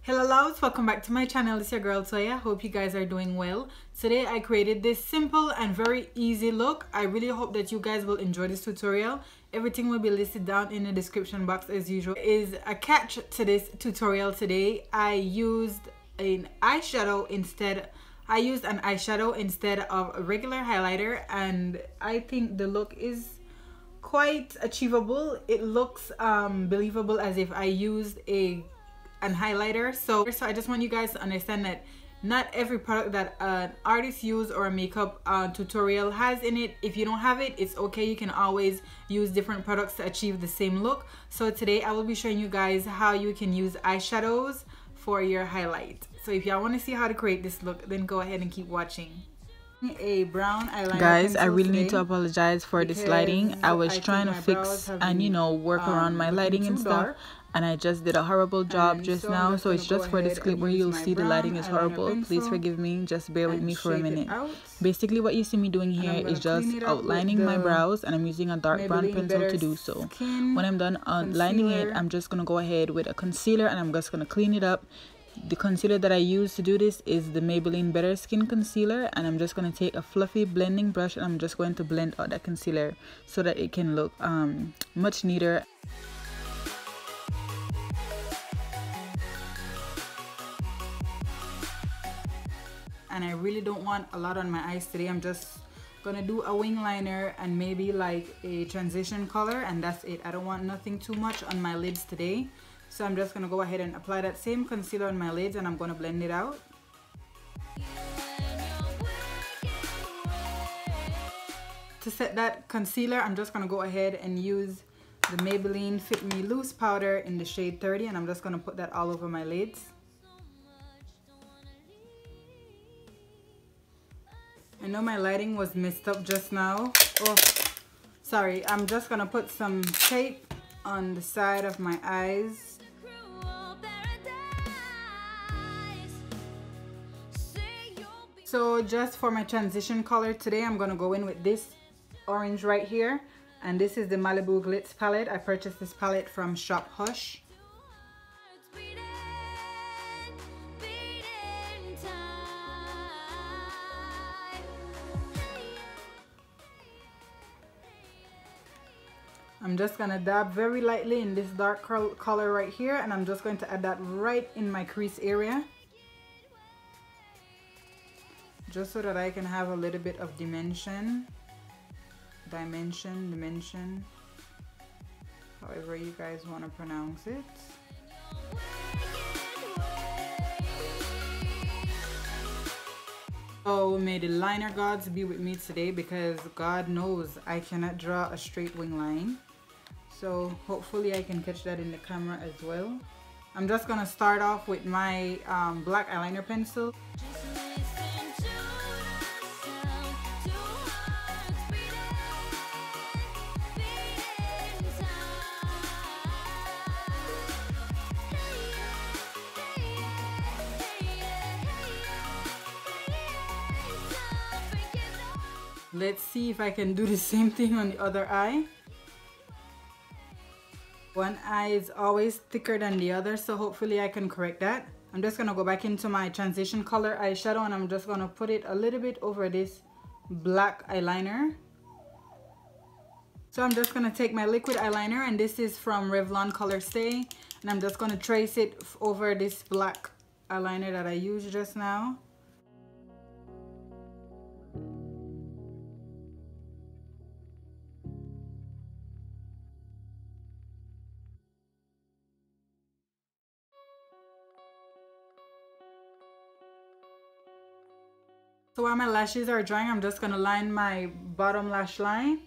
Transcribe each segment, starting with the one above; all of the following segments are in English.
Hello loves, welcome back to my channel. It's your girl Toya. Hope you guys are doing well. Today I created this simple and very easy look. I really hope that you guys will enjoy this tutorial. Everything will be listed down in the description box as usual. Is a catch to this tutorial today. I used an eyeshadow instead of a regular highlighter, and I think the look is quite achievable. It looks believable as if I used an highlighter. So I just want you guys to understand that not every product that an artist use or a makeup tutorial has in it. If you don't have it, it's okay. You can always use different products to achieve the same look. So today I will be showing you guys how you can use eyeshadows for your highlight. So if y'all want to see how to create this look, then go ahead and keep watching. A brown eyeliner. Guys, I really need to apologize for this lighting. I was trying to fix and work around my lighting and stuff, and I just did a horrible job just now. So it's just for this clip where you'll see the lighting is horrible. Please forgive me, just bear with me for a minute. Basically what you see me doing here is just outlining my brows, and I'm using a dark brown pencil to do so. When I'm done outlining it, I'm just gonna go ahead with a concealer and I'm just gonna clean it up. The concealer that I use to do this is the Maybelline Better Skin concealer, and I'm just going to take a fluffy blending brush and I'm just going to blend out that concealer so that it can look much neater. And I really don't want a lot on my eyes today. I'm just gonna do a wing liner and maybe like a transition color, and that's it. I don't want nothing too much on my lids today. So I'm just going to go ahead and apply that same concealer on my lids, and I'm going to blend it out. To set that concealer, I'm just going to go ahead and use the Maybelline Fit Me Loose powder in the shade 30, and I'm just going to put that all over my lids. I know my lighting was messed up just now. Oh, sorry. I'm just going to put some tape on the side of my eyes. So just for my transition color today, I'm gonna go in with this orange right here, and this is the Malibu Glitz palette. I purchased this palette from Shop Hush. I'm just gonna dab very lightly in this dark color right here, and I'm just going to add that right in my crease area, just so that I can have a little bit of dimension, however you guys want to pronounce it. Oh, may the liner gods be with me today, because God knows I cannot draw a straight wing line. So hopefully I can catch that in the camera as well. I'm just gonna start off with my black eyeliner pencil. Let's see if I can do the same thing on the other eye. One eye is always thicker than the other, so hopefully I can correct that. I'm just going to go back into my transition color eyeshadow, and I'm just going to put it a little bit over this black eyeliner. So I'm just going to take my liquid eyeliner, and this is from Revlon Color Stay, and I'm just going to trace it over this black eyeliner that I used just now. So while my lashes are drying, I'm just going to line my bottom lash line.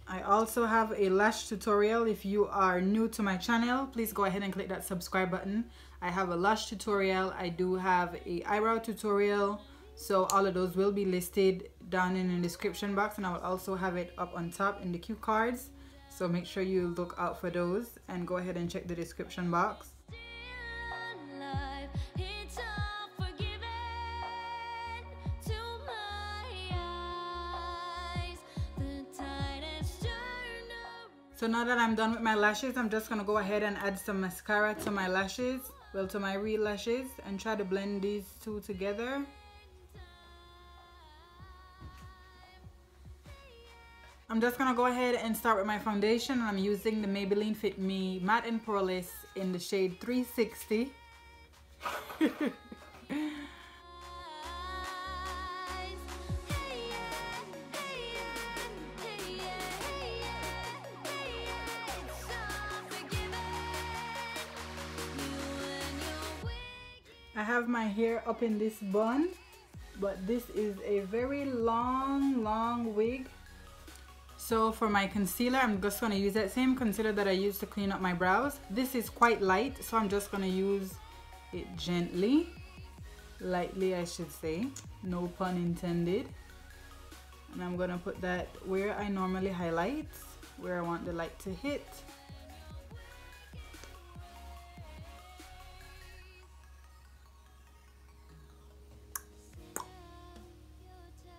I also have a lash tutorial. If you are new to my channel, please go ahead and click that subscribe button. I have a lash tutorial. I do have a eyebrow tutorial. So all of those will be listed down in the description box, and I will also have it up on top in the cue cards. So make sure you look out for those and go ahead and check the description box. So now that I'm done with my lashes, I'm just gonna go ahead and add some mascara to my lashes, well, to my real lashes, and try to blend these two together. I'm just gonna go ahead and start with my foundation. I'm using the Maybelline Fit Me Matte and Poreless in the shade 360. I have my hair up in this bun, but this is a very long wig. So for my concealer, I'm just going to use that same concealer that I used to clean up my brows. This is quite light, so I'm just going to use it gently, lightly I should say, no pun intended. And I'm going to put that where I normally highlight, where I want the light to hit.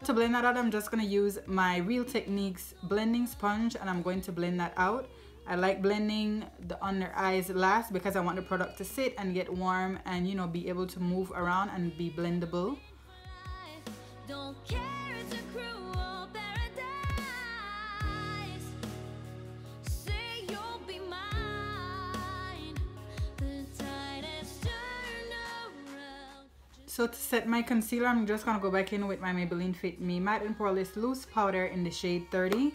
To blend that out, I'm just going to use my Real Techniques blending sponge, and I'm going to blend that out. I like blending the under eyes last because I want the product to sit and get warm and, you know, be able to move around and be blendable. Don't care, it's a cruel paradise. Say you'll be mine. The tide has turned around. So to set my concealer, I'm just gonna go back in with my Maybelline Fit Me Matte and Poreless Loose Powder in the shade 30.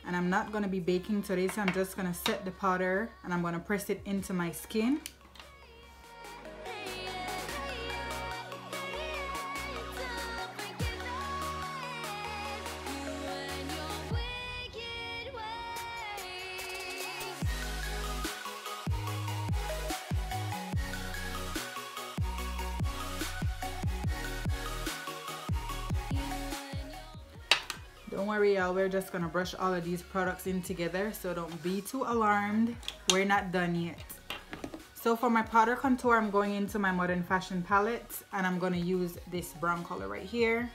And I'm not gonna be baking today, so I'm just gonna set the powder and I'm gonna press it into my skin. Don't worry y'all, we're just gonna brush all of these products in together, so don't be too alarmed. We're not done yet. So for my powder contour, I'm going into my Modern Fashion palette and I'm gonna use this brown color right here.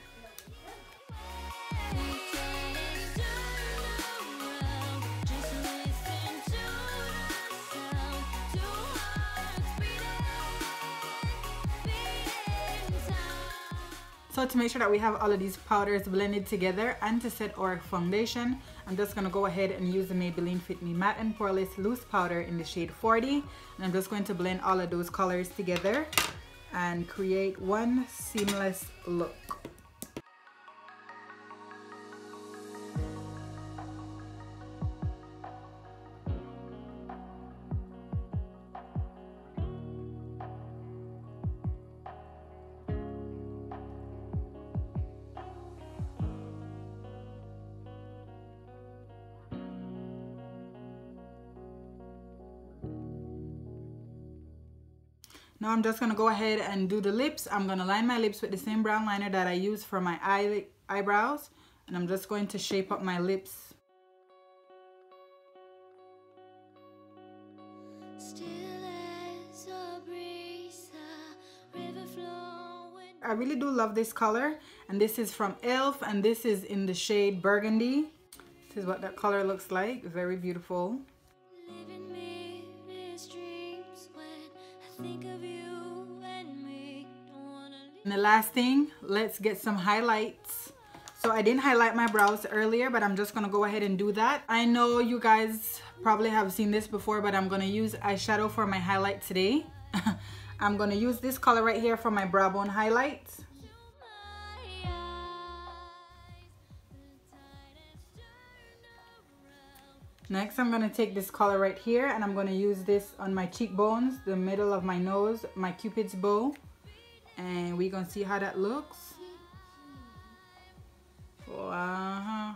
So to make sure that we have all of these powders blended together and to set our foundation, I'm just going to go ahead and use the Maybelline Fit Me Matte and Poreless Loose Powder in the shade 40. And I'm just going to blend all of those colors together and create one seamless look. Now I'm just going to go ahead and do the lips. I'm going to line my lips with the same brown liner that I use for my eyebrows. And I'm just going to shape up my lips. I really do love this color. And this is from e.l.f. and this is in the shade Burgundy. This is what that color looks like. Very beautiful. And the last thing, let's get some highlights. So I didn't highlight my brows earlier, but I'm just gonna go ahead and do that. I know you guys probably have seen this before, but I'm gonna use eyeshadow for my highlight today. I'm gonna use this color right here for my brow bone highlight. Next, I'm gonna take this color right here and I'm gonna use this on my cheekbones, the middle of my nose, my Cupid's bow. And we're gonna see how that looks. Wow.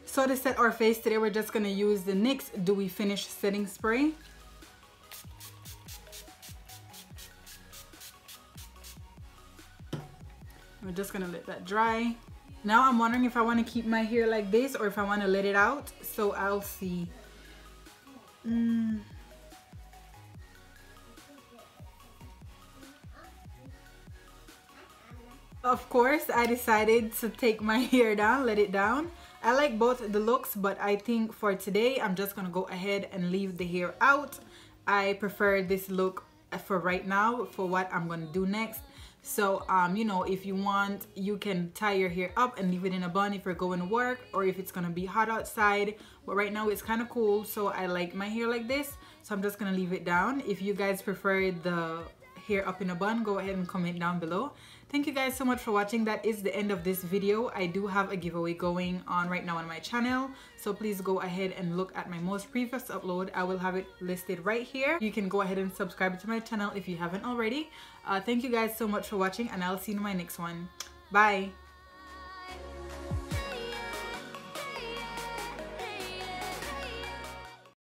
So to set our face today, we're just gonna use the NYX Dewy Finish Setting Spray. We're just gonna let that dry. Now I'm wondering if I want to keep my hair like this or if I want to let it out, so I'll see. Of course, I decided to take my hair down, let it down. I like both the looks, but I think for today I'm just gonna go ahead and leave the hair out. I prefer this look for right now for what I'm gonna do next. So you know, if you want, you can tie your hair up and leave it in a bun if you're going to work, or if it's gonna be hot outside. But right now it's kind of cool, so I like my hair like this, so I'm just gonna leave it down. If you guys prefer the hair up in a bun, go ahead and comment down below. Thank you guys so much for watching. That is the end of this video. I do have a giveaway going on right now on my channel, so please go ahead and look at my most previous upload. I will have it listed right here. You can go ahead and subscribe to my channel if you haven't already. Thank you guys so much for watching, and I'll see you in my next one. Bye.